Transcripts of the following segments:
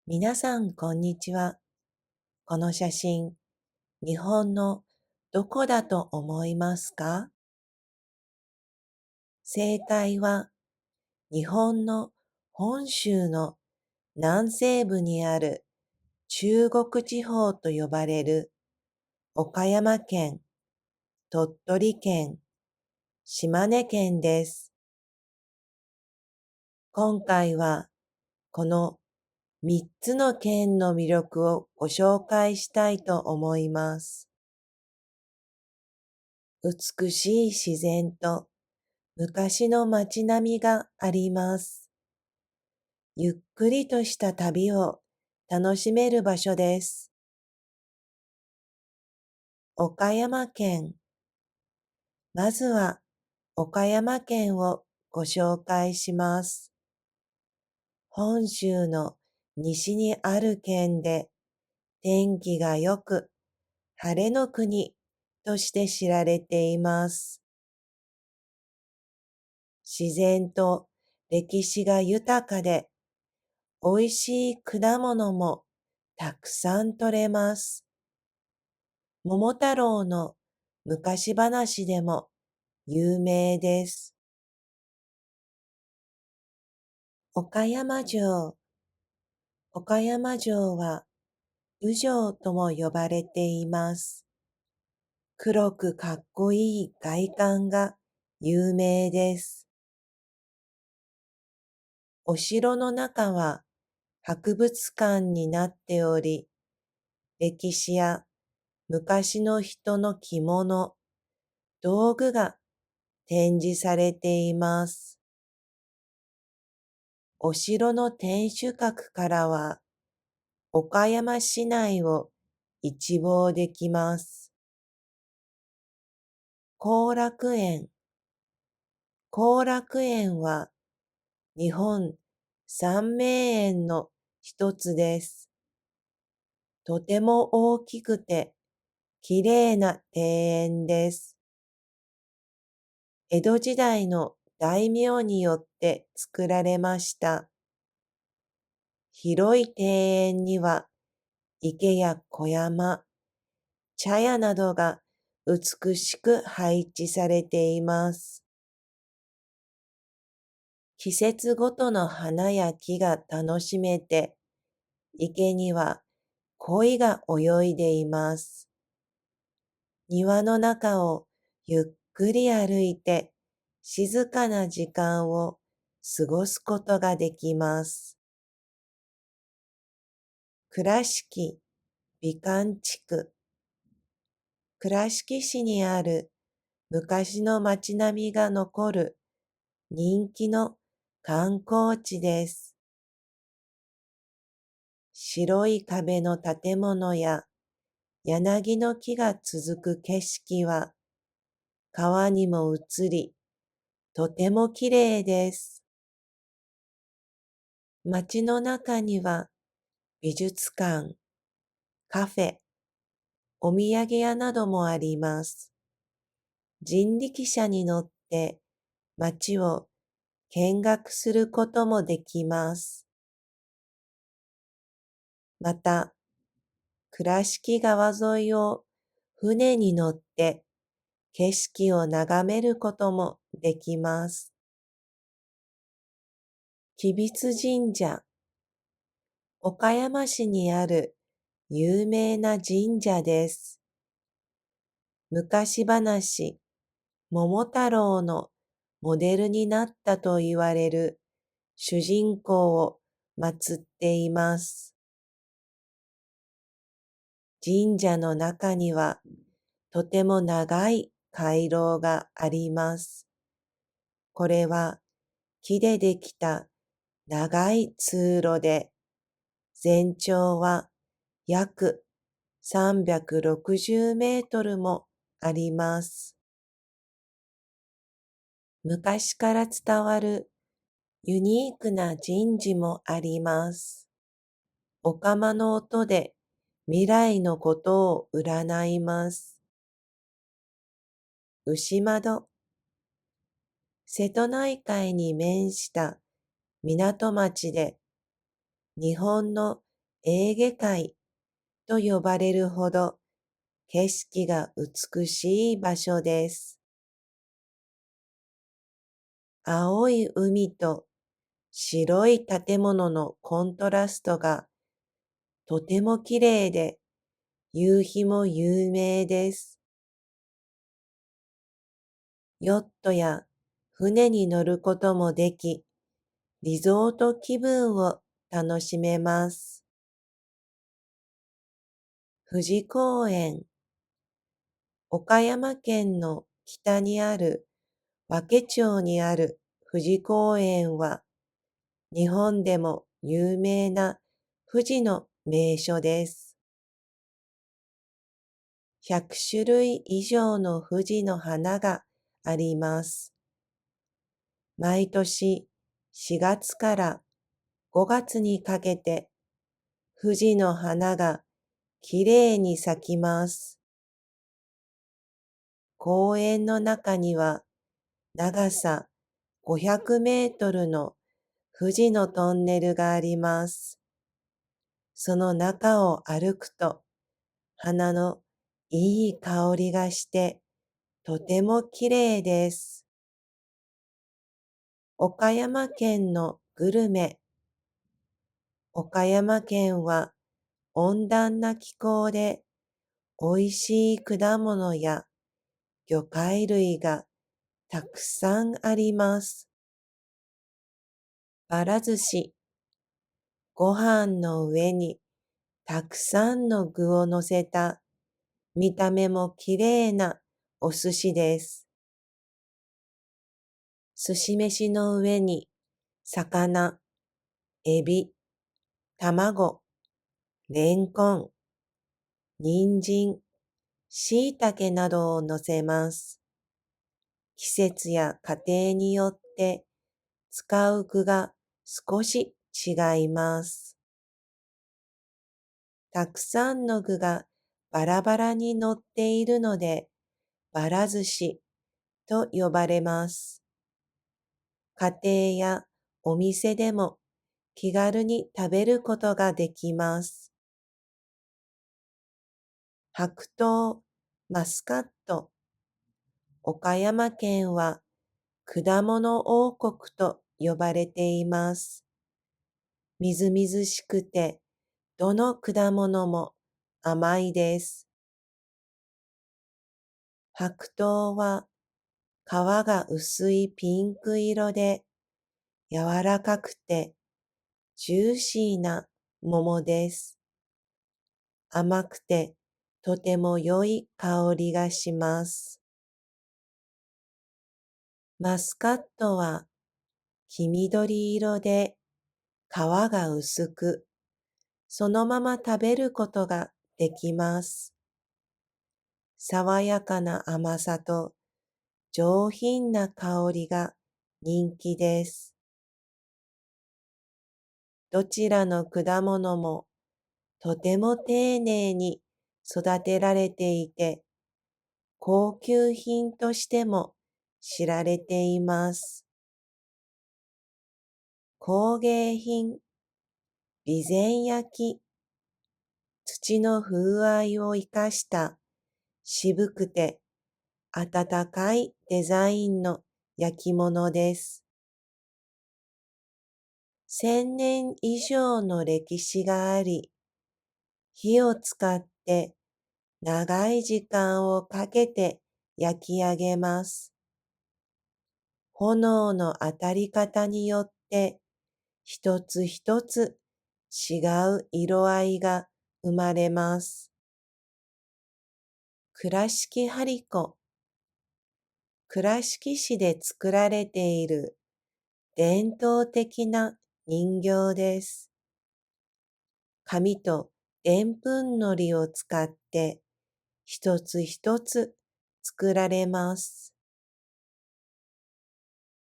皆さん、こんにちは。この写真、日本のどこだと思いますか？正解は、日本の本州の南西部にある中国地方と呼ばれる岡山県、鳥取県、島根県です。今回は、この3つの県の魅力をご紹介したいと思います。美しい自然と昔の街並みがあります。ゆっくりとした旅を楽しめる場所です。岡山県。まずは岡山県をご紹介します。本州の西にある県で天気が良く晴れの国として知られています。自然と歴史が豊かで美味しい果物もたくさん取れます。桃太郎の昔話でも有名です。岡山城。岡山城は武城とも呼ばれています。黒くかっこいい外観が有名です。お城の中は博物館になっており、歴史や昔の人の着物、道具が展示されています。お城の天守閣からは岡山市内を一望できます。後楽園。後楽園は日本三名園の一つです。とても大きくて綺麗な庭園です。江戸時代の大名によって作られました。広い庭園には池や小山、茶屋などが美しく配置されています。季節ごとの花や木が楽しめて、池には鯉が泳いでいます。庭の中をゆっくり歩いて静かな時間を過ごすことができます。倉敷美観地区。倉敷市にある昔の街並みが残る人気の観光地です。白い壁の建物や柳の木が続く景色は川にも映り、とても綺麗です。街の中には美術館、カフェ、お土産屋などもあります。人力車に乗って街を見学することもできます。また、倉敷川沿いを船に乗って景色を眺めることもできます。吉備津神社。岡山市にある有名な神社です。昔話、桃太郎のモデルになったと言われる主人公を祀っています。神社の中にはとても長い回廊があります。これは木でできた長い通路で、全長は約360メートルもあります。昔から伝わるユニークな神事もあります。お釜の音で未来のことを占います。牛窓。瀬戸内海に面した港町で、日本のエーゲ海と呼ばれるほど景色が美しい場所です。青い海と白い建物のコントラストがとても綺麗で、夕日も有名です。ヨットや船に乗ることもでき、リゾート気分を楽しめます。富士公園、岡山県の北にある和気町にある富士公園は、日本でも有名な富士の名所です。100種類以上の富士の花があります。毎年4月から5月にかけて富士の花がきれいに咲きます。公園の中には長さ500メートルの富士のトンネルがあります。その中を歩くと花のいい香りがしてとてもきれいです。岡山県のグルメ。岡山県は温暖な気候で美味しい果物や魚介類がたくさんあります。ばら寿司、ご飯の上にたくさんの具を乗せた見た目もきれいなお寿司です。寿司飯の上に魚、エビ、卵、レンコン、人参、椎茸などを乗せます。季節や家庭によって使う具が少し違います。たくさんの具がバラバラに乗っているので、ばら寿司と呼ばれます。家庭やお店でも気軽に食べることができます。白桃、マスカット。岡山県は果物王国と呼ばれています。みずみずしくて、どの果物も甘いです。白桃は皮が薄いピンク色で柔らかくてジューシーな桃です。甘くてとても良い香りがします。マスカットは黄緑色で皮が薄く、そのまま食べることができます。爽やかな甘さと上品な香りが人気です。どちらの果物もとても丁寧に育てられていて、高級品としても知られています。工芸品、備前焼、土の風合いを生かした渋くて温かいデザインの焼き物です。1000年以上の歴史があり、火を使って長い時間をかけて焼き上げます。炎の当たり方によって一つ一つ違う色合いが生まれます。倉敷張子、倉敷市で作られている伝統的な人形です。紙とでんぷんのりを使って一つ一つ作られます。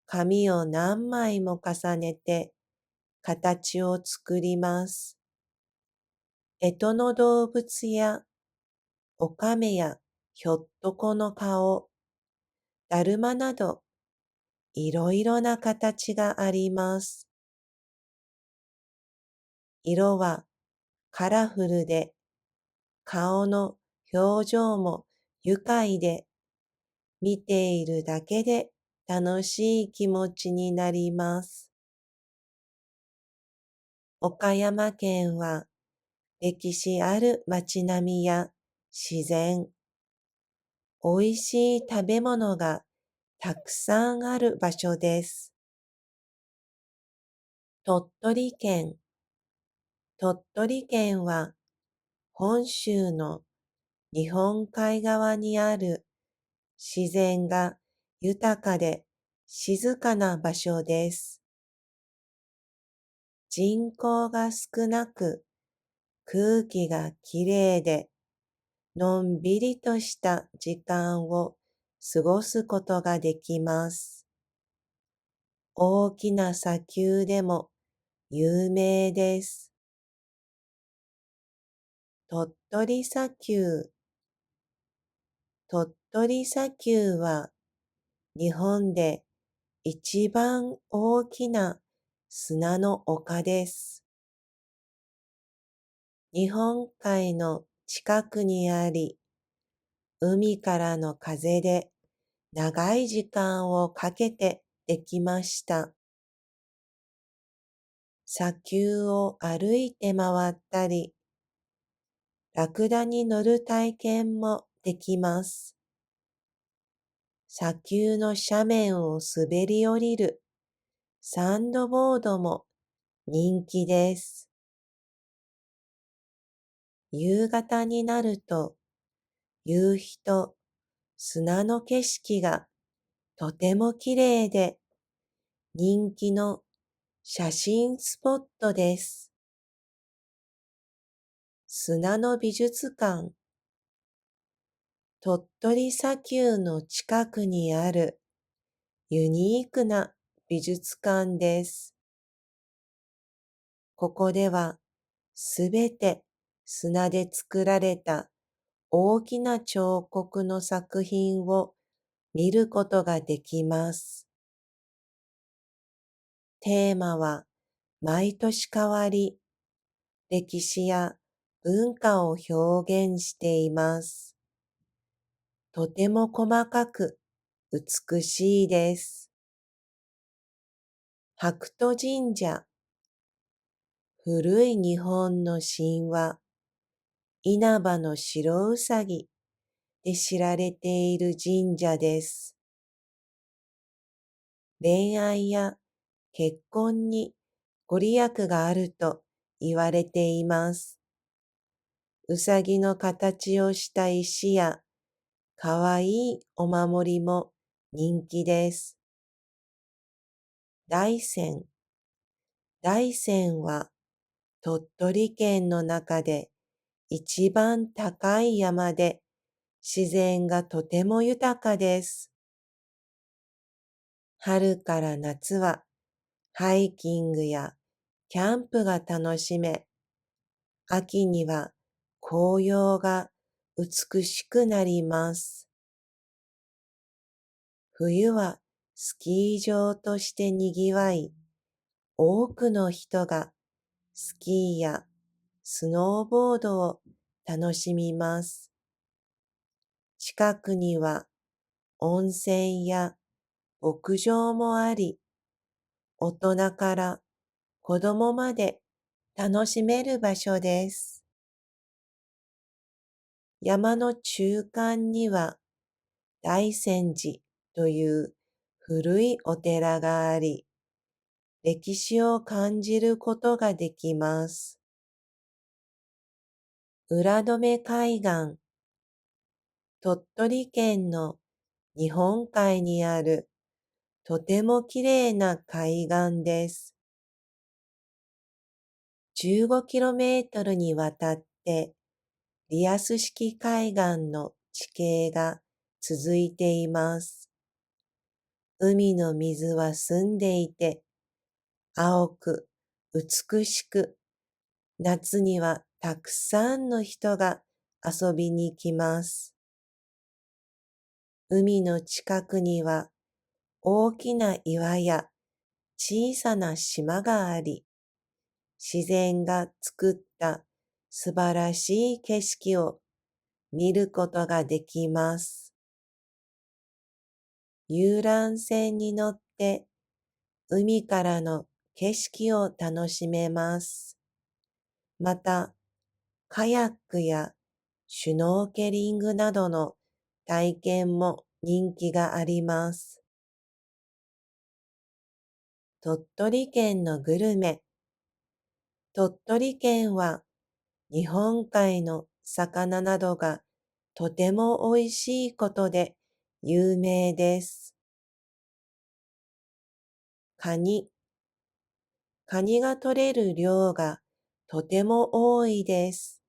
紙を何枚も重ねて形を作ります。干支の動物やおかめやひょっとこの顔、だるまなどいろいろな形があります。色はカラフルで、顔の表情も愉快で、見ているだけで楽しい気持ちになります。岡山県は歴史ある街並みや自然、美味しい食べ物がたくさんある場所です。鳥取県。鳥取県は本州の日本海側にある自然が豊かで静かな場所です。人口が少なく空気がきれいでのんびりとした時間を過ごすことができます。大きな砂丘でも有名です。鳥取砂丘。鳥取砂丘は日本で一番大きな砂の丘です。日本海の近くにあり、海からの風で長い時間をかけてできました。砂丘を歩いて回ったり、ラクダに乗る体験もできます。砂丘の斜面を滑り降りるサンドボードも人気です。夕方になると夕日と砂の景色がとても綺麗で人気の写真スポットです。砂の美術館。鳥取砂丘の近くにあるユニークな美術館です。ここではすべて砂で作られた大きな彫刻の作品を見ることができます。テーマは毎年変わり、歴史や文化を表現しています。とても細かく美しいです。白兎神社。古い日本の神話、稲葉の白うさぎで知られている神社です。恋愛や結婚にご利益があると言われています。うさぎの形をした石やかわいいお守りも人気です。大山。大山は鳥取県の中で一番高い山で自然がとても豊かです。春から夏はハイキングやキャンプが楽しめ、秋には紅葉が美しくなります。冬はスキー場としてにぎわい、多くの人がスキーやスノーボードを楽しみます。近くには温泉や牧場もあり、大人から子供まで楽しめる場所です。山の中間には大泉寺という古いお寺があり、歴史を感じることができます。浦留海岸。鳥取県の日本海にあるとてもきれいな海岸です。15km にわたってリアス式海岸の地形が続いています。海の水は澄んでいて、青く美しく、夏にはたくさんの人が遊びに来ます。海の近くには大きな岩や小さな島があり、自然が作った素晴らしい景色を見ることができます。遊覧船に乗って海からの景色を楽しめます。また、カヤックやシュノーケリングなどの体験も人気があります。鳥取県のグルメ。鳥取県は日本海の魚などがとても美味しいことで有名です。カニ。カニが取れる量がとても多いです。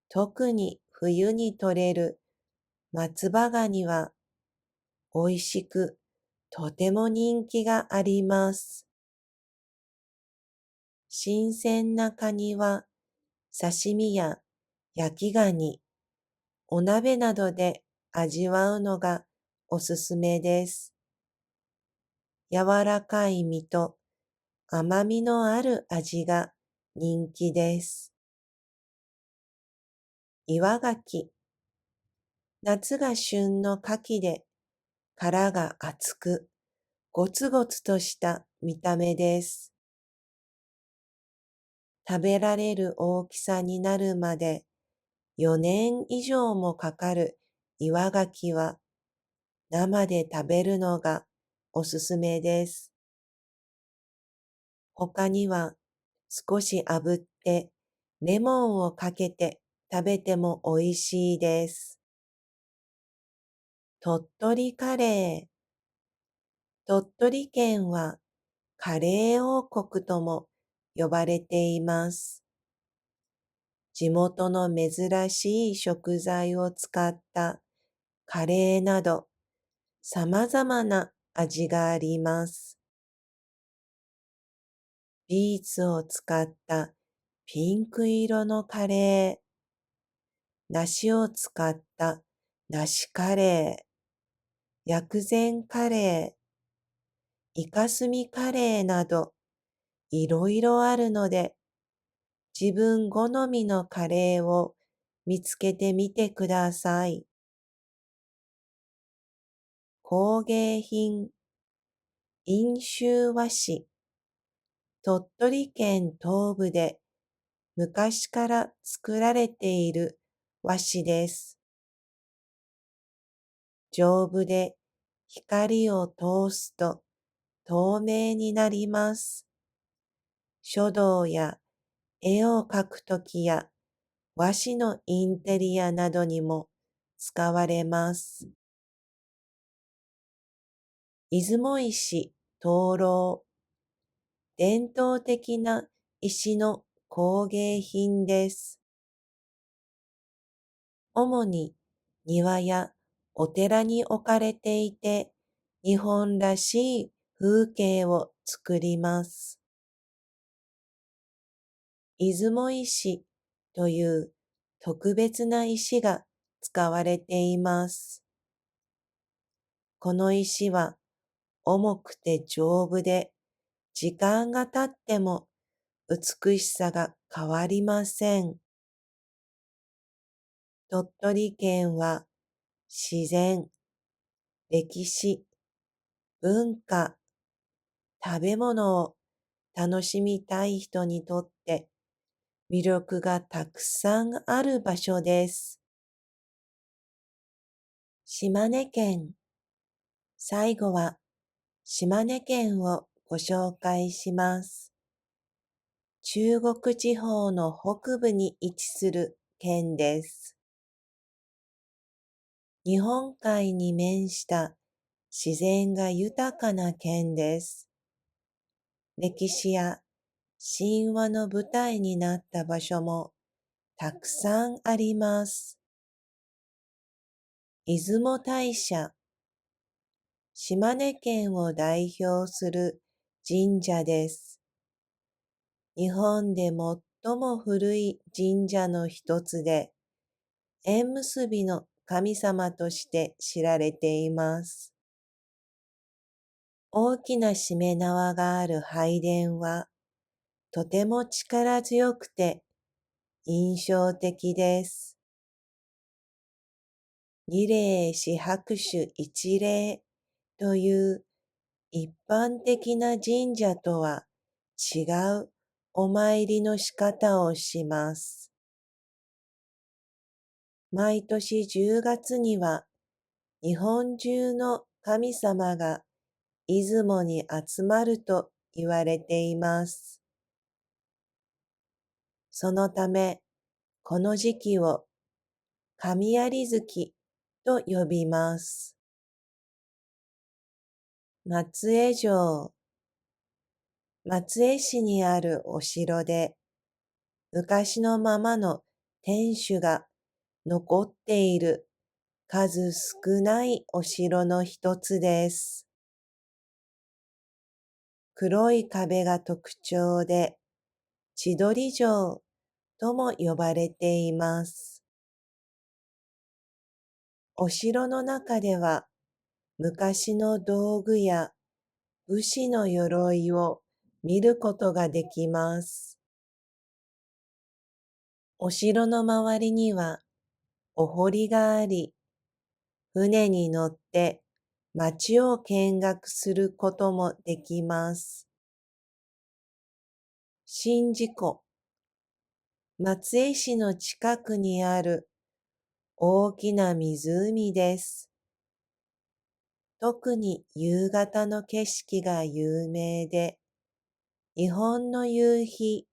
特に冬に取れる松葉ガニは美味しくとても人気があります。新鮮なカニは刺身や焼きガニ、お鍋などで味わうのがおすすめです。柔らかい身と甘みのある味が人気です。岩牡蠣。夏が旬の牡蠣で殻が厚く、ゴツゴツとした見た目です。食べられる大きさになるまで4年以上もかかる岩牡蠣は生で食べるのがおすすめです。他には少し炙ってレモンをかけて食べても美味しいです。鳥取カレー。鳥取県はカレー王国とも呼ばれています。地元の珍しい食材を使ったカレーなど様々な味があります。ビーツを使ったピンク色のカレー、梨を使った梨カレー、薬膳カレー、イカスミカレーなどいろいろあるので、自分好みのカレーを見つけてみてください。工芸品、飲州和紙。鳥取県東部で昔から作られている和紙です。丈夫で光を通すと透明になります。書道や絵を描くときや和紙のインテリアなどにも使われます。出雲石灯籠。伝統的な石の工芸品です。主に庭やお寺に置かれていて、日本らしい風景を作ります。出雲石という特別な石が使われています。この石は重くて丈夫で、時間が経っても美しさが変わりません。鳥取県は自然、歴史、文化、食べ物を楽しみたい人にとって魅力がたくさんある場所です。島根県。最後は島根県をご紹介します。中国地方の北部に位置する県です。日本海に面した自然が豊かな県です。歴史や神話の舞台になった場所もたくさんあります。出雲大社。島根県を代表する神社です。日本で最も古い神社の一つで、縁結びの神様として知られています。大きなしめ縄がある拝殿は、とても力強くて印象的です。二礼四拍手一礼という一般的な神社とは違うお参りの仕方をします。毎年10月には日本中の神様が出雲に集まると言われています。そのため、この時期を神有月と呼びます。松江城。松江市にあるお城で、昔のままの天守が残っている数少ないお城の一つです。黒い壁が特徴で、千鳥城とも呼ばれています。お城の中では、昔の道具や武士の鎧を見ることができます。お城の周りにはお堀があり、船に乗って街を見学することもできます。宍道湖。松江市の近くにある大きな湖です。特に夕方の景色が有名で、日本の夕日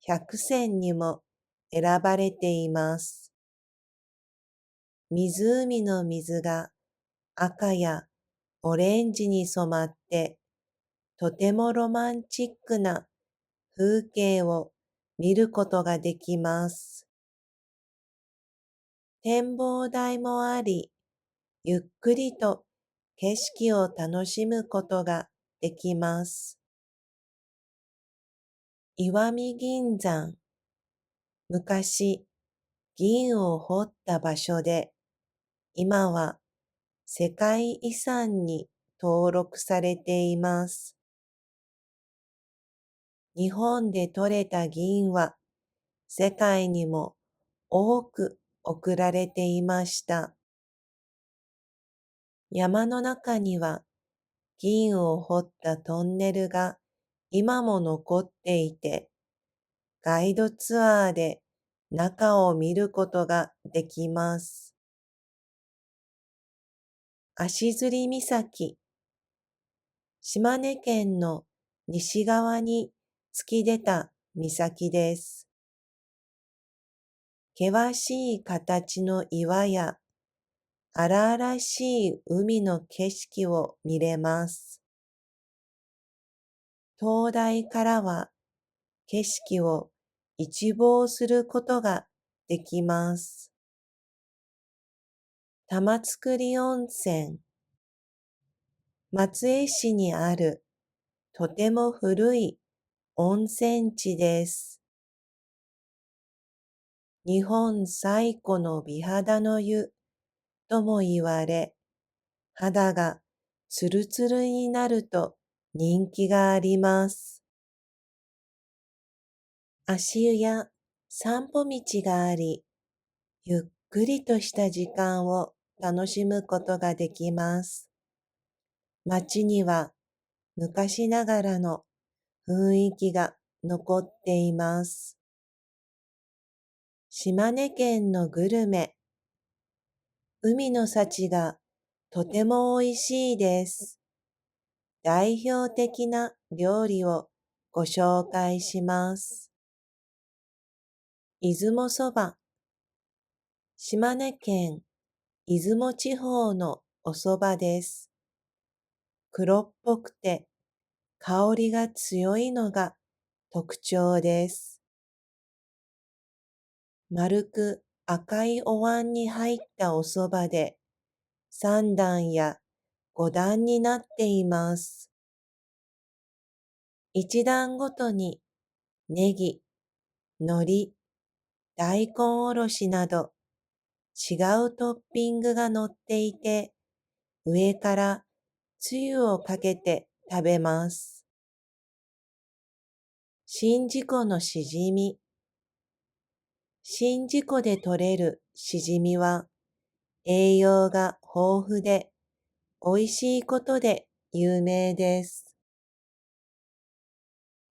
100選にも選ばれています。湖の水が赤やオレンジに染まって、とてもロマンチックな風景を見ることができます。展望台もあり、ゆっくりと景色を楽しむことができます。石見銀山。昔、銀を掘った場所で、今は世界遺産に登録されています。日本で採れた銀は世界にも多く送られていました。山の中には銀を掘ったトンネルが今も残っていて、ガイドツアーで中を見ることができます。足摺岬。島根県の西側に突き出た岬です。険しい形の岩や荒々しい海の景色を見れます。灯台からは景色を一望することができます。玉造温泉。松江市にあるとても古い温泉地です。日本最古の美肌の湯とも言われ、肌がツルツルになると人気があります。足湯や散歩道があり、ゆっくりとした時間を楽しむことができます。街には昔ながらの雰囲気が残っています。島根県のグルメ。海の幸がとても美味しいです。代表的な料理をご紹介します。出雲そば。島根県出雲地方のお蕎麦です。黒っぽくて香りが強いのが特徴です。丸く赤いお椀に入ったお蕎麦で3段や5段になっています。1段ごとにネギ、海苔、大根おろしなど違うトッピングが乗っていて、上からつゆをかけて食べます。宍道湖のしじみ。宍道湖で採れるしじみは栄養が豊富で美味しいことで有名です。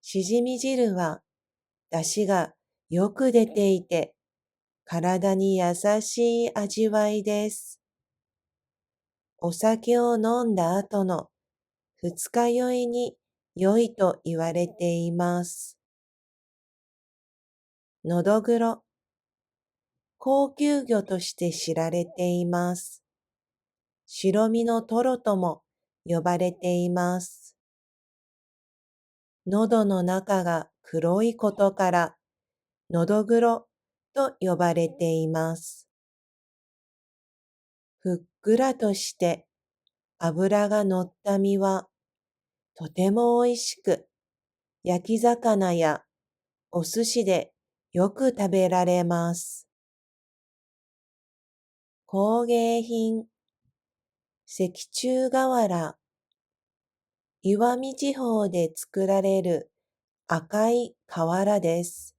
しじみ汁は出汁がよく出ていて体に優しい味わいです。お酒を飲んだ後の二日酔いに良いと言われています。のどぐろ、高級魚として知られています。白身のトロとも呼ばれています。喉の中が黒いことから、のどぐろと呼ばれています。ふっくらとして脂が乗った身はとても美味しく、焼き魚やお寿司でよく食べられます。工芸品、石中瓦、石見地方で作られる赤い瓦です。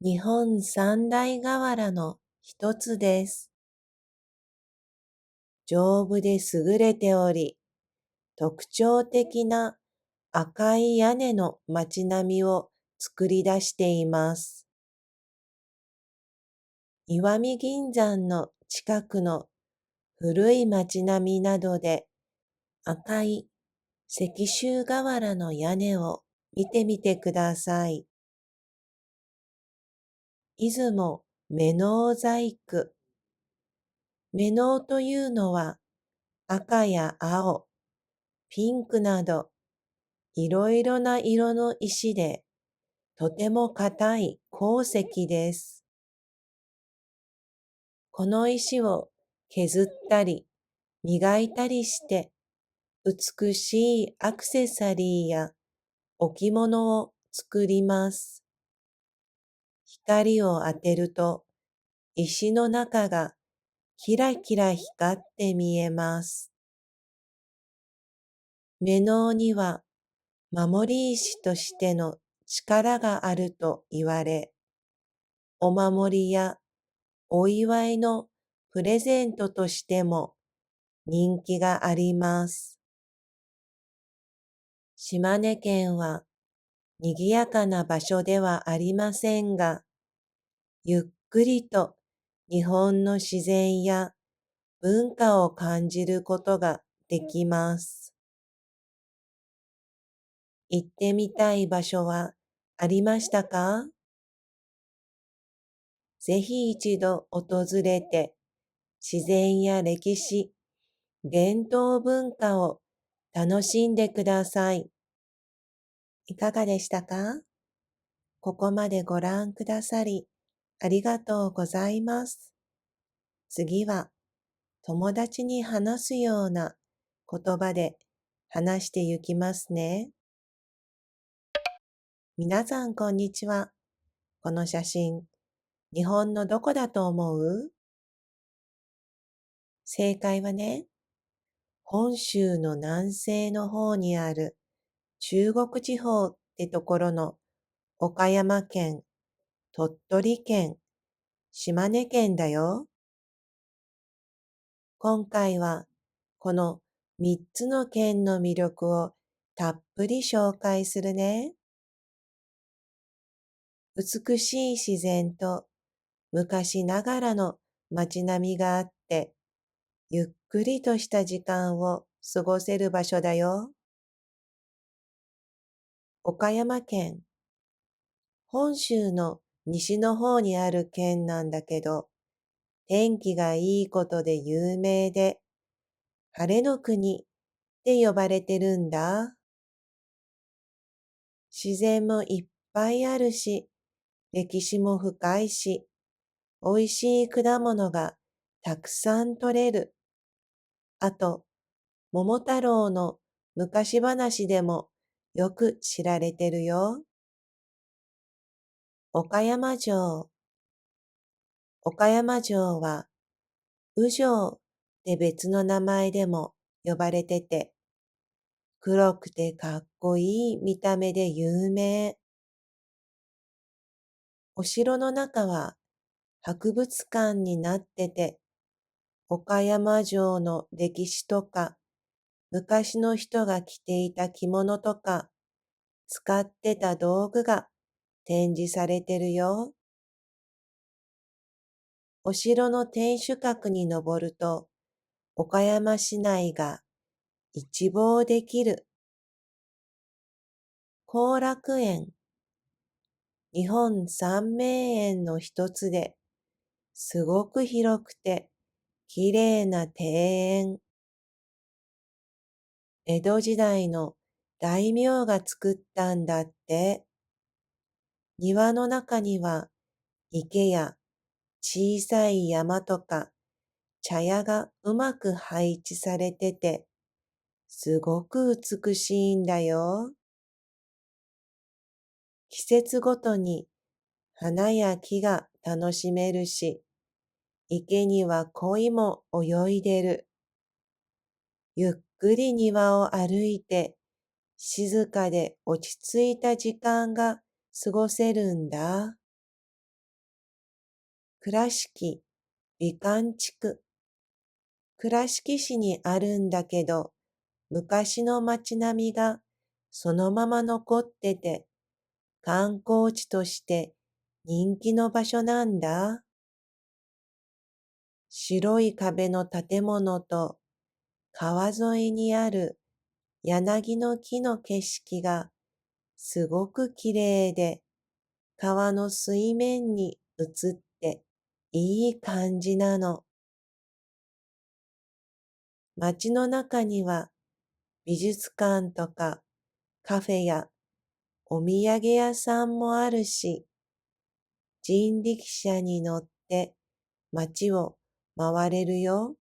日本三大瓦の一つです。丈夫で優れており、特徴的な赤い屋根の街並みを作り出しています。石見銀山の近くの古い街並みなどで赤い石州瓦の屋根を見てみてください。出雲目納細工。目納というのは赤や青、ピンクなどいろいろな色の石でとても硬い鉱石です。この石を削ったり磨いたりして美しいアクセサリーや置物を作ります。光を当てると石の中がキラキラ光って見えます。目納には守り石としての力があると言われ、お守りやお祝いのプレゼントとしても人気があります。島根県は賑やかな場所ではありませんが、ゆっくりと日本の自然や文化を感じることができます。行ってみたい場所はありましたか？ぜひ一度訪れて自然や歴史、伝統文化を楽しんでください。いかがでしたか？ここまでご覧くださりありがとうございます。次は友達に話すような言葉で話してゆきますね。皆さんこんにちは。この写真、日本のどこだと思う？正解はね、本州の南西の方にある中国地方ってところの岡山県、鳥取県、島根県だよ。今回はこの3つの県の魅力をたっぷり紹介するね。美しい自然と昔ながらの街並みがあって、ゆっくりとした時間を過ごせる場所だよ。岡山県、本州の西の方にある県なんだけど、天気がいいことで有名で、晴れの国って呼ばれてるんだ。自然もいっぱいあるし、歴史も深いし、美味しい果物がたくさん取れる。あと、桃太郎の昔話でもよく知られてるよ。岡山城。岡山城は、宇城って別の名前でも呼ばれてて、黒くてかっこいい見た目で有名。お城の中は博物館になってて、岡山城の歴史とか、昔の人が着ていた着物とか、使ってた道具が展示されてるよ。お城の天守閣に登ると、岡山市内が一望できる。後楽園、日本三名園の一つで、すごく広くて綺麗な庭園。江戸時代の大名が作ったんだって。庭の中には池や小さい山とか茶屋がうまく配置されてて、すごく美しいんだよ。季節ごとに花や木が楽しめるし、池には鯉も泳いでる。ゆっくり庭を歩いて、静かで落ち着いた時間が過ごせるんだ。倉敷美観地区。倉敷市にあるんだけど、昔の街並みがそのまま残ってて、観光地として人気の場所なんだ。白い壁の建物と川沿いにある柳の木の景色がすごく綺麗で、川の水面に映っていい感じなの。街の中には美術館とかカフェやお土産屋さんもあるし、人力車に乗って街を回れるよ。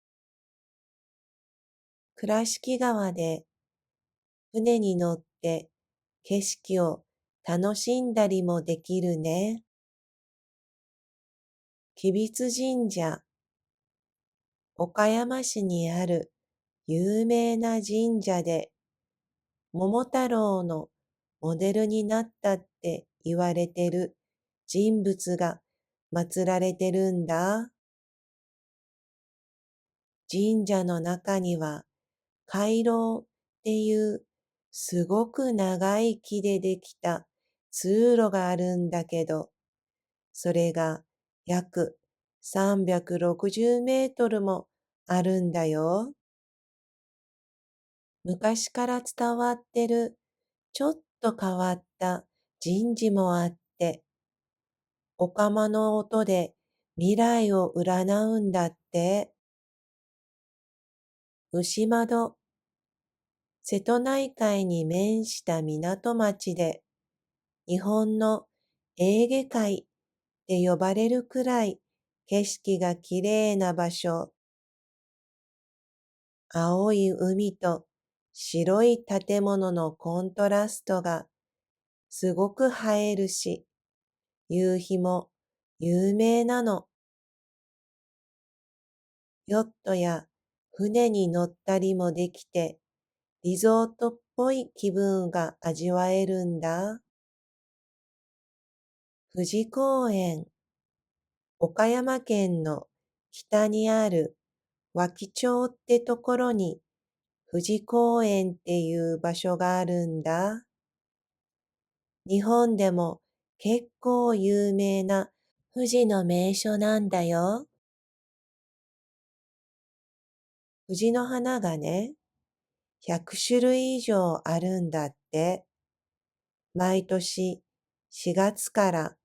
倉敷川で船に乗って景色を楽しんだりもできるね。吉備津神社、岡山市にある有名な神社で、桃太郎のモデルになったって言われてる人物が祀られてるんだ。神社の中には回廊っていうすごく長い木でできた通路があるんだけど、それが約360メートルもあるんだよ。昔から伝わってるちょっと変わった神事もあって、お釜の音で未来を占うんだって。牛窓、瀬戸内海に面した港町で、日本のエーゲ海って呼ばれるくらい景色が綺麗な場所。青い海と白い建物のコントラストがすごく映えるし、夕日も有名なの。ヨットや船に乗ったりもできて、リゾートっぽい気分が味わえるんだ。富士公園、岡山県の北にある和気町ってところに富士公園っていう場所があるんだ。日本でも結構有名な富士の名所なんだよ。藤の花がね、100種類以上あるんだって。毎年4月から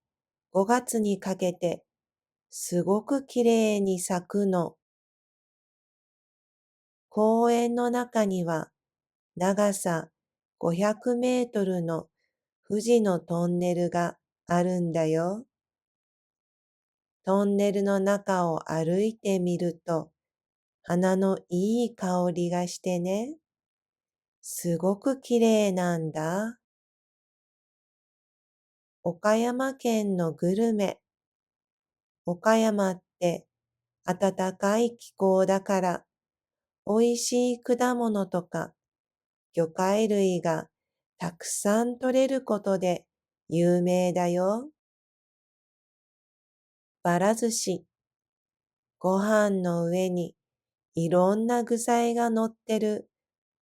5月にかけてすごく綺麗に咲くの。公園の中には長さ500メートルの富士のトンネルがあるんだよ。トンネルの中を歩いてみると、花のいい香りがしてね、すごく綺麗なんだ。岡山県のグルメ。岡山って暖かい気候だから、美味しい果物とか魚介類がたくさん取れることで有名だよ。ばら寿司、ご飯の上にいろんな具材が乗ってる、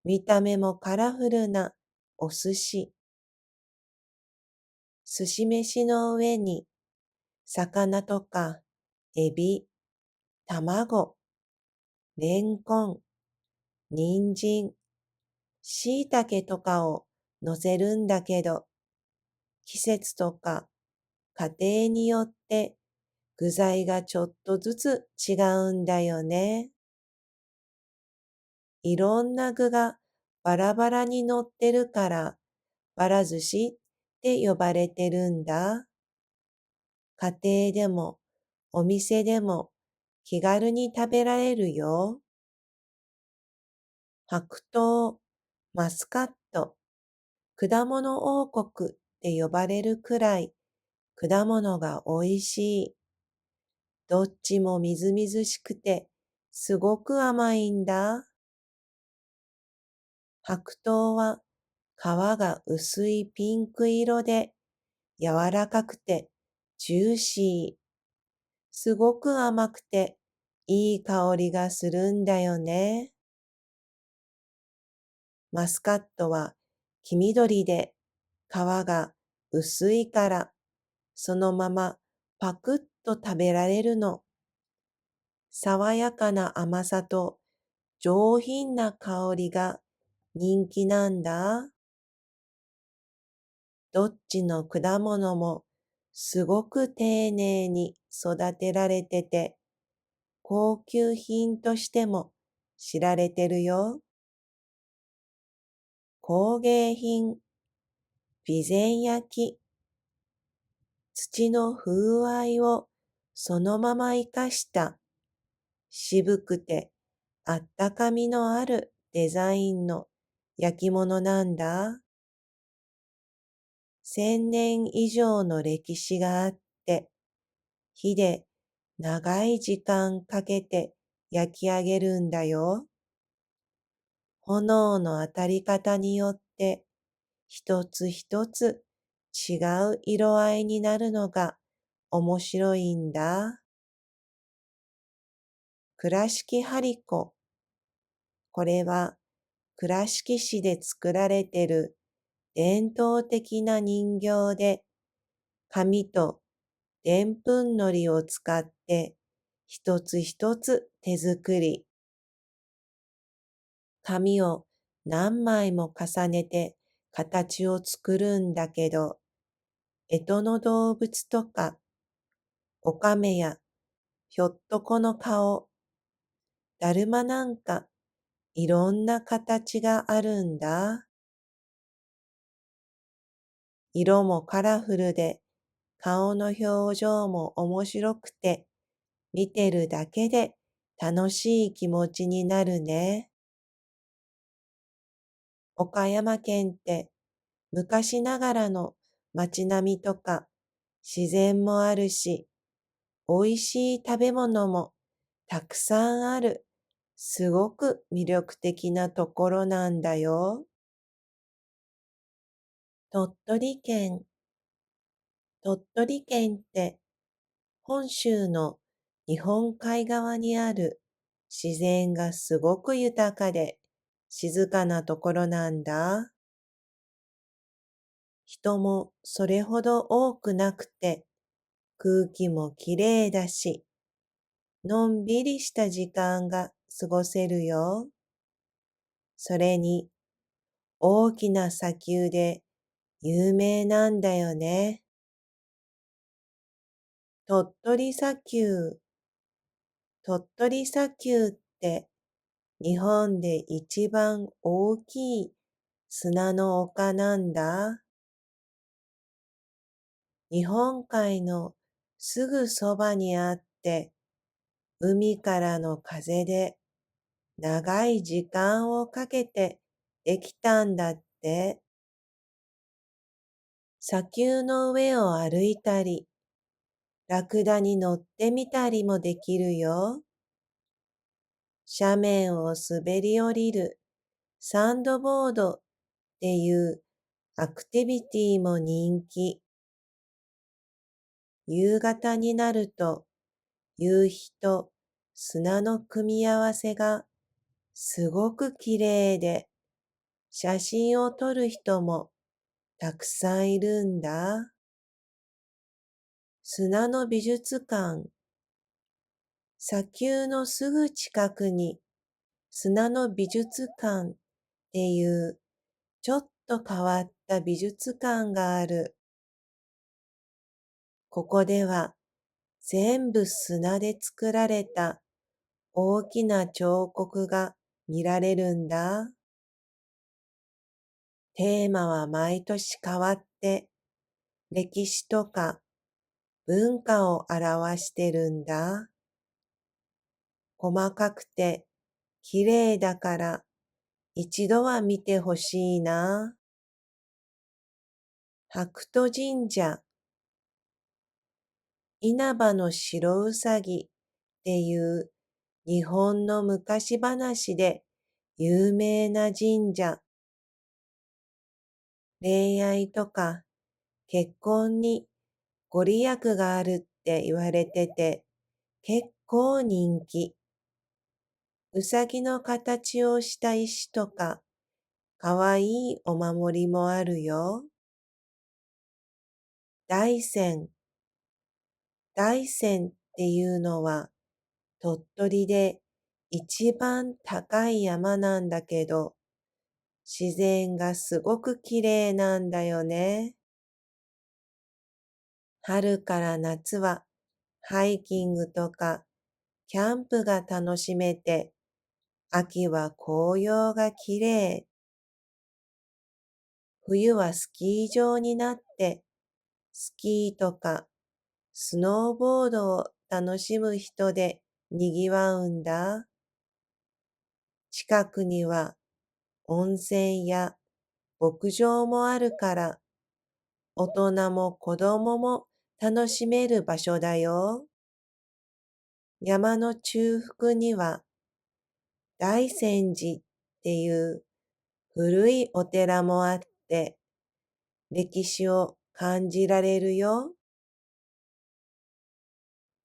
見た目もカラフルなお寿司。寿司飯の上に魚とかエビ、卵、レンコン、人参、椎茸とかを乗せるんだけど、季節とか家庭によって具材がちょっとずつ違うんだよね。いろんな具がバラバラに乗ってるから、ばら寿司って呼ばれてるんだ。家庭でもお店でも気軽に食べられるよ。白桃、マスカット、果物王国って呼ばれるくらい果物が美味しい。どっちもみずみずしくてすごく甘いんだ。白桃は皮が薄いピンク色で柔らかくてジューシー。すごく甘くていい香りがするんだよね。マスカットは黄緑で皮が薄いからそのままパクッと食べられるの。爽やかな甘さと上品な香りが人気なんだ。どっちの果物もすごく丁寧に育てられてて、高級品としても知られてるよ。工芸品、備前焼、土の風合いをそのまま生かした渋くてあったかみのあるデザインの焼き物なんだ。1000年以上の歴史があって、火で長い時間かけて焼き上げるんだよ。炎の当たり方によって一つ一つ違う色合いになるのが面白いんだ。倉敷張子。これは倉敷市で作られてる伝統的な人形で、紙とでんぷんのりを使って一つ一つ手作り。紙を何枚も重ねて形を作るんだけど、干支の動物とか、おかめやひょっとこの顔、だるまなんかいろんな形があるんだ。色もカラフルで、顔の表情も面白くて、見てるだけで楽しい気持ちになるね。岡山県って昔ながらの街並みとか自然もあるし、美味しい食べ物もたくさんある、すごく魅力的なところなんだよ。鳥取県。鳥取県って本州の日本海側にある自然がすごく豊かで静かなところなんだ。人もそれほど多くなくて空気もきれいだし、のんびりした時間が過ごせるよ。それに大きな砂丘で有名なんだよね。鳥取砂丘。鳥取砂丘って日本で一番大きい砂の丘なんだ。日本海のすぐそばにあって、海からの風で長い時間をかけてできたんだって。砂丘の上を歩いたり、ラクダに乗ってみたりもできるよ。斜面を滑り降りるサンドボードっていうアクティビティも人気。夕方になると夕日と砂の組み合わせがすごく綺麗で、写真を撮る人もたくさんいるんだ。砂の美術館。砂丘のすぐ近くに砂の美術館っていうちょっと変わった美術館がある。ここでは全部砂で作られた大きな彫刻が見られるんだ。テーマは毎年変わって、歴史とか文化を表してるんだ。細かくて綺麗だから一度は見てほしいな。白兎神社、稲葉の白うさぎっていう日本の昔話で有名な神社。恋愛とか結婚にご利益があるって言われてて結構人気。うさぎの形をした石とかかわいいお守りもあるよ。大山。大山っていうのは鳥取で一番高い山なんだけど、自然がすごく綺麗なんだよね。春から夏はハイキングとかキャンプが楽しめて、秋は紅葉が綺麗。冬はスキー場になって、スキーとかスノーボードを楽しむ人で賑わうんだ。近くには温泉や牧場もあるから、大人も子供も楽しめる場所だよ。山の中腹には大泉寺っていう古いお寺もあって、歴史を感じられるよ。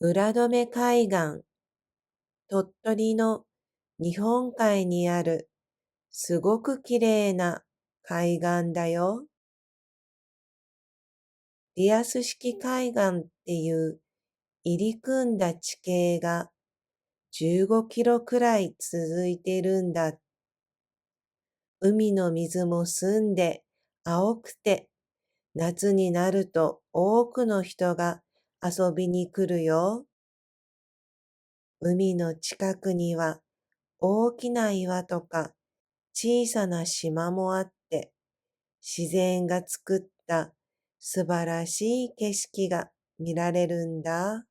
浦留海岸、鳥取の日本海にあるすごく綺麗な海岸だよ。リアス式海岸っていう入り組んだ地形が15キロくらい続いているんだ。海の水も澄んで青くて、夏になると多くの人が遊びに来るよ。海の近くには大きな岩とか小さな島もあって、自然が作った素晴らしい景色が見られるんだ。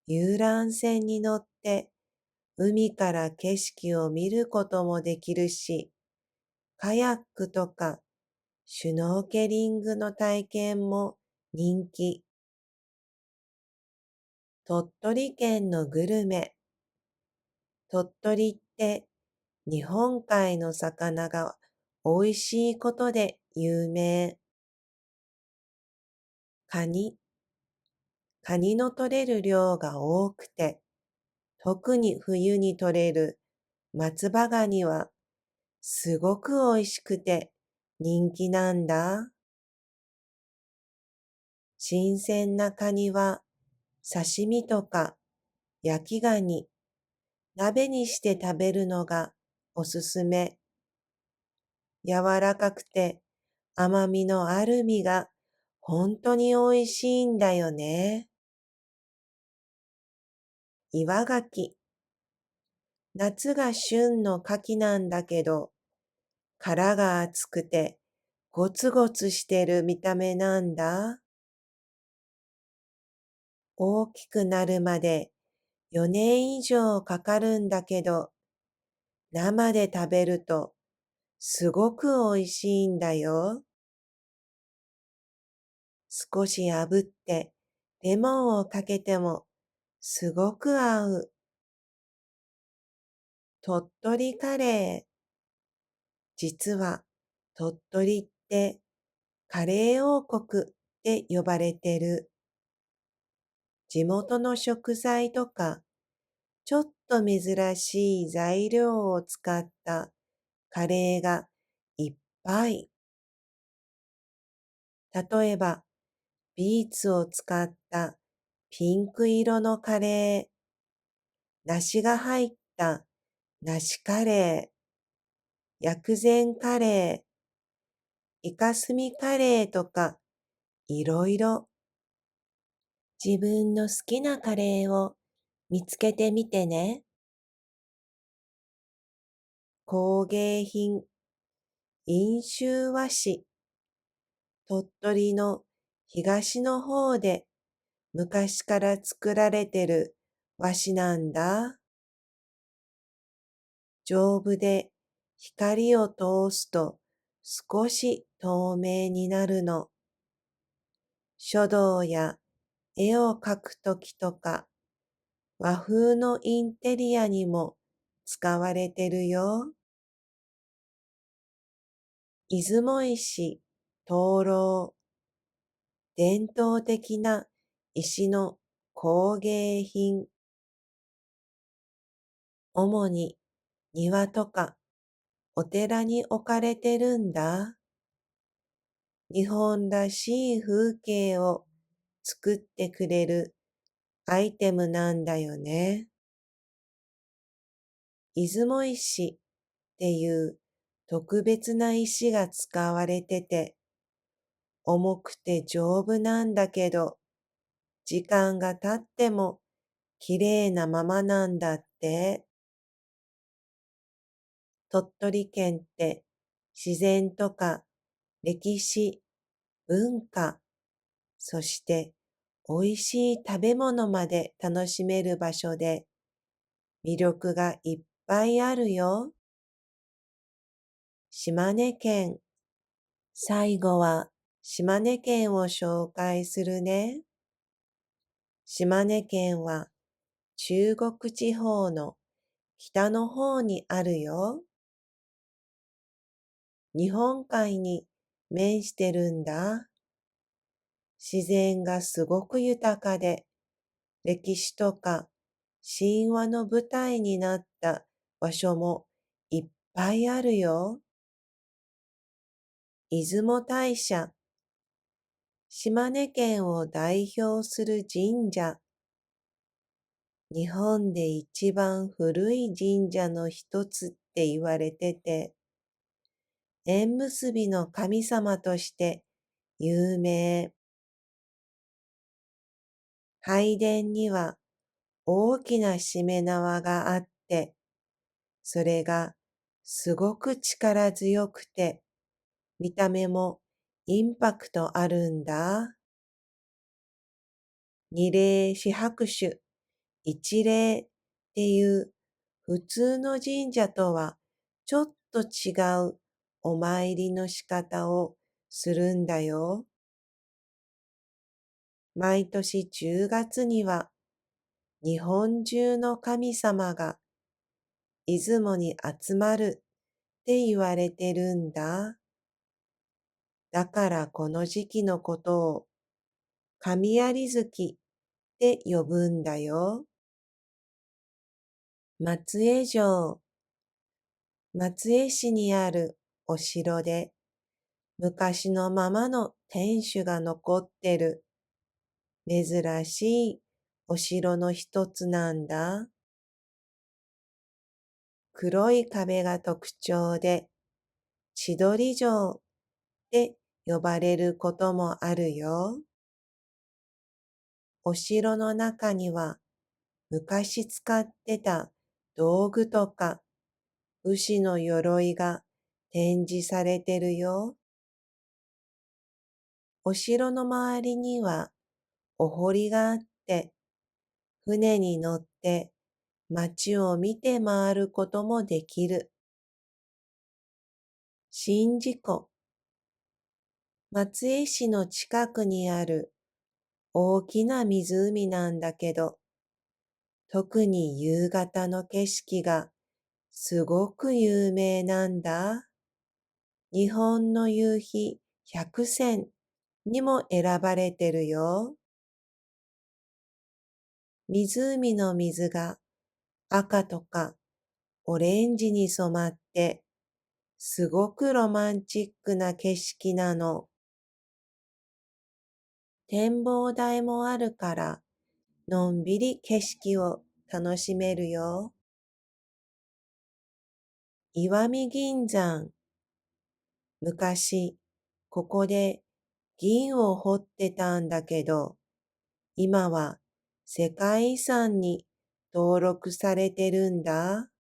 遊覧船に乗って海から景色を見ることもできるし、カヤックとかシュノーケリングの体験も人気。鳥取県のグルメ。鳥取って日本海の魚が美味しいことで有名。カニ。カニの取れる量が多くて、特に冬に取れる松葉ガニはすごく美味しくて人気なんだ。新鮮なカニは刺身とか焼きガニ、鍋にして食べるのがおすすめ。柔らかくて甘みのある身が本当に美味しいんだよね。岩牡蠣。夏が旬の牡蠣なんだけど、殻が厚くてゴツゴツしてる見た目なんだ。大きくなるまで4年以上かかるんだけど、生で食べるとすごく美味しいんだよ。少し炙ってレモンをかけてもすごく合う。鳥取カレー。実は鳥取ってカレー王国て呼ばれてる。地元の食材とか、ちょっと珍しい材料を使ったカレーがいっぱい。例えば、ビーツを使ったピンク色のカレー、梨が入った梨カレー、薬膳カレー、イカスミカレーとか、いろいろ。自分の好きなカレーを見つけてみてね。工芸品、飲州和紙、鳥取の東の方で昔から作られてる和紙なんだ。丈夫で光を通すと少し透明になるの。書道や絵を描くときとか和風のインテリアにも使われてるよ。出雲石、灯籠、伝統的な石の工芸品。主に庭とかお寺に置かれてるんだ。日本らしい風景を作ってくれるアイテムなんだよね。出雲石っていう特別な石が使われてて、重くて丈夫なんだけど、時間が経っても綺麗なままなんだって。鳥取県って自然とか歴史、文化、そして美味しい食べ物まで楽しめる場所で魅力がいっぱいあるよ。島根県。最後は島根県を紹介するね。島根県は中国地方の北の方にあるよ。日本海に面してるんだ。自然がすごく豊かで、歴史とか神話の舞台になった場所もいっぱいあるよ。出雲大社。島根県を代表する神社。日本で一番古い神社の一つって言われてて、縁結びの神様として有名。拝殿には大きなしめ縄があって、それがすごく力強くて、見た目もインパクトあるんだ。二礼四拍手、一礼っていう普通の神社とはちょっと違うお参りの仕方をするんだよ。毎年10月には日本中の神様が出雲に集まるって言われてるんだ。だからこの時期のことを神有月って呼ぶんだよ。松江城。松江市にあるお城で昔のままの天守が残ってる珍しいお城の一つなんだ。黒い壁が特徴で千鳥城って呼ばれることもあるよ。お城の中には昔使ってた道具とか武士の鎧が展示されてるよ。お城の周りにはお堀があって、船に乗って街を見て回ることもできる。宍道湖。松江市の近くにある大きな湖なんだけど、特に夕方の景色がすごく有名なんだ。日本の夕日100選にも選ばれてるよ。湖の水が赤とかオレンジに染まって、すごくロマンチックな景色なの。展望台もあるから、のんびり景色を楽しめるよ。石見銀山。昔、ここで銀を掘ってたんだけど、今は世界遺産に登録されてるんだ。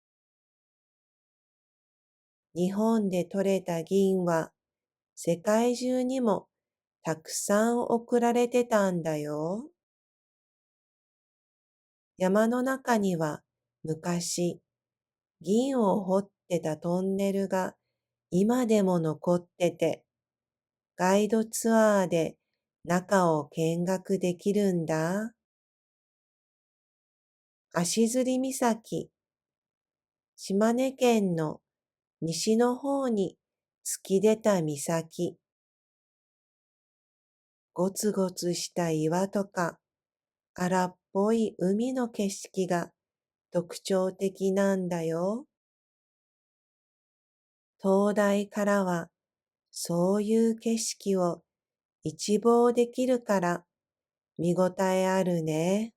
日本で採れた銀は世界中にもたくさん送られてたんだよ。山の中には昔銀を掘ってたトンネルが今でも残ってて、ガイドツアーで中を見学できるんだ。足摺岬、島根県の西の方に突き出た岬。ゴツゴツした岩とか荒っぽい海の景色が特徴的なんだよ。灯台からはそういう景色を一望できるから見ごたえあるね。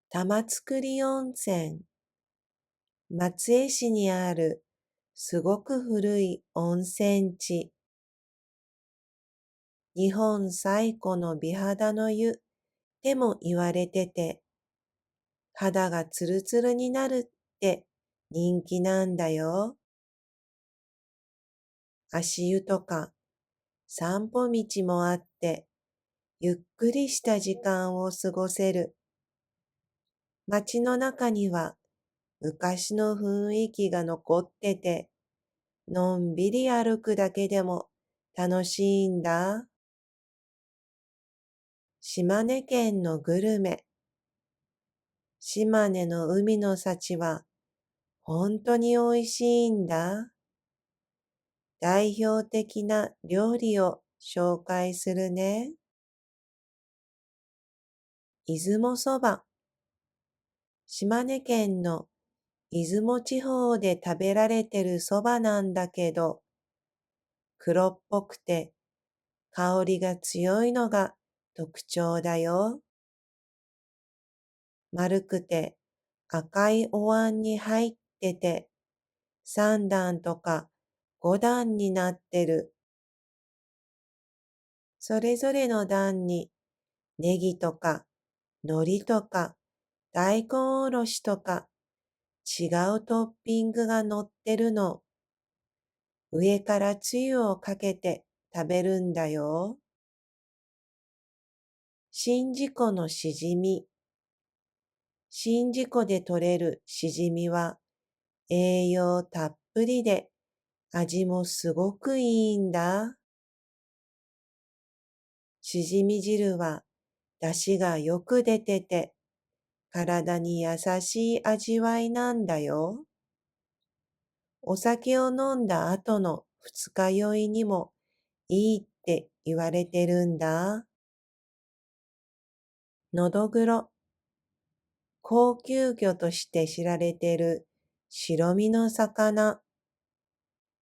玉造温泉。松江市にあるすごく古い温泉地。日本最古の美肌の湯でも言われてて、肌がツルツルになるって人気なんだよ。足湯とか散歩道もあって、ゆっくりした時間を過ごせる。街の中には昔の雰囲気が残ってて、のんびり歩くだけでも楽しいんだ。島根県のグルメ。島根の海の幸は本当に美味しいんだ。代表的な料理を紹介するね。出雲そば。島根県の出雲地方で食べられてるそばなんだけど、黒っぽくて香りが強いのが特徴だよ。丸くて赤いお椀に入ってて、3段とか5段になってる。それぞれの段にネギとか海苔とか大根おろしとか違うトッピングが乗ってるの。上からつゆをかけて食べるんだよ。宍道湖のしじみ。宍道湖で採れるしじみは栄養たっぷりで味もすごくいいんだ。しじみ汁は出汁がよく出てて体に優しい味わいなんだよ。お酒を飲んだ後の二日酔いにもいいって言われてるんだ。のどぐろ。高級魚として知られてる白身の魚。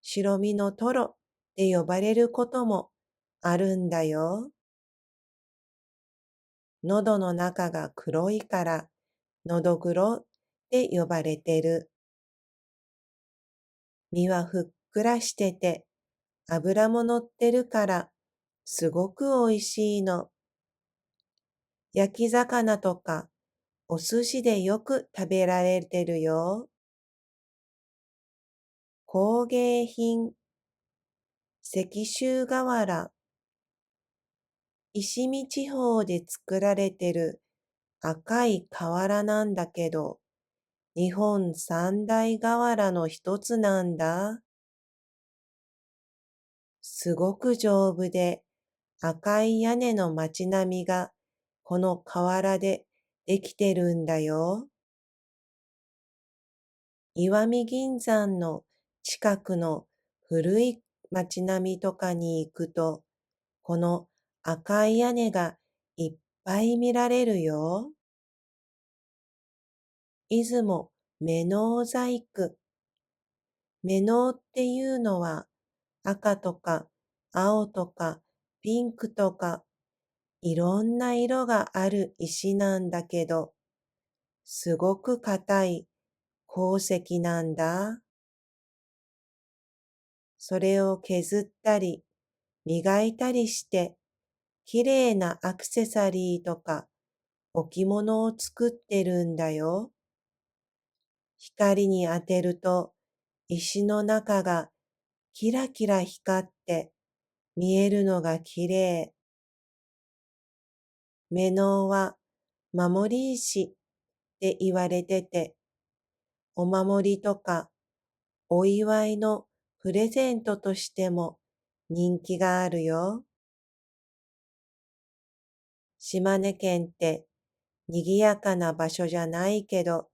白身のトロって呼ばれることもあるんだよ。喉の中が黒いからのどぐろって呼ばれてる。身はふっくらしてて脂も乗ってるからすごく美味しいの。焼き魚とかお寿司でよく食べられてるよ。工芸品。石州瓦。石見地方で作られてる赤い瓦なんだけど、日本三大瓦の一つなんだ。すごく丈夫で赤い屋根の街並みがこの瓦でできてるんだよ。石見銀山の近くの古い街並みとかに行くと、この赤い屋根がいっぱい見られるよ。出雲目の細工。目のっていうのは赤とか青とかピンクとかいろんな色がある石なんだけど、すごく硬い鉱石なんだ。それを削ったり磨いたりして、きれいなアクセサリーとか置物を作ってるんだよ。光に当てると石の中がキラキラ光って見えるのがきれい。目のは守り石って言われてて、お守りとかお祝いのプレゼントとしても人気があるよ。島根県って賑やかな場所じゃないけど、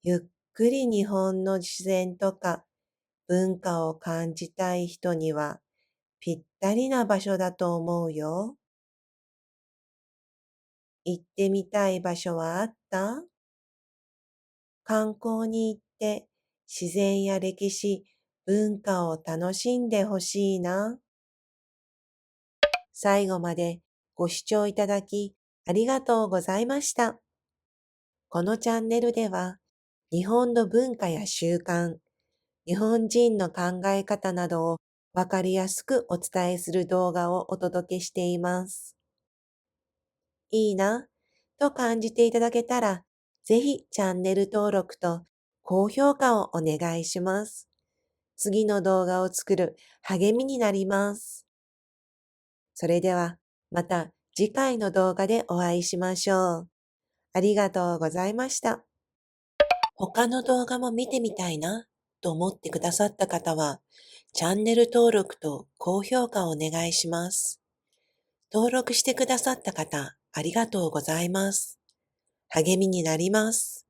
ゆっくり日本の自然とか文化を感じたい人にはぴったりな場所だと思うよ。行ってみたい場所はあった？観光に行って自然や歴史、文化を楽しんでほしいな。最後までご視聴いただきありがとうございました。このチャンネルでは日本の文化や習慣、日本人の考え方などをわかりやすくお伝えする動画をお届けしています。いいなと感じていただけたら、ぜひチャンネル登録と高評価をお願いします。次の動画を作る励みになります。それではまた次回の動画でお会いしましょう。ありがとうございました。他の動画も見てみたいなと思ってくださった方は、チャンネル登録と高評価をお願いします。登録してくださった方、ありがとうございます。励みになります。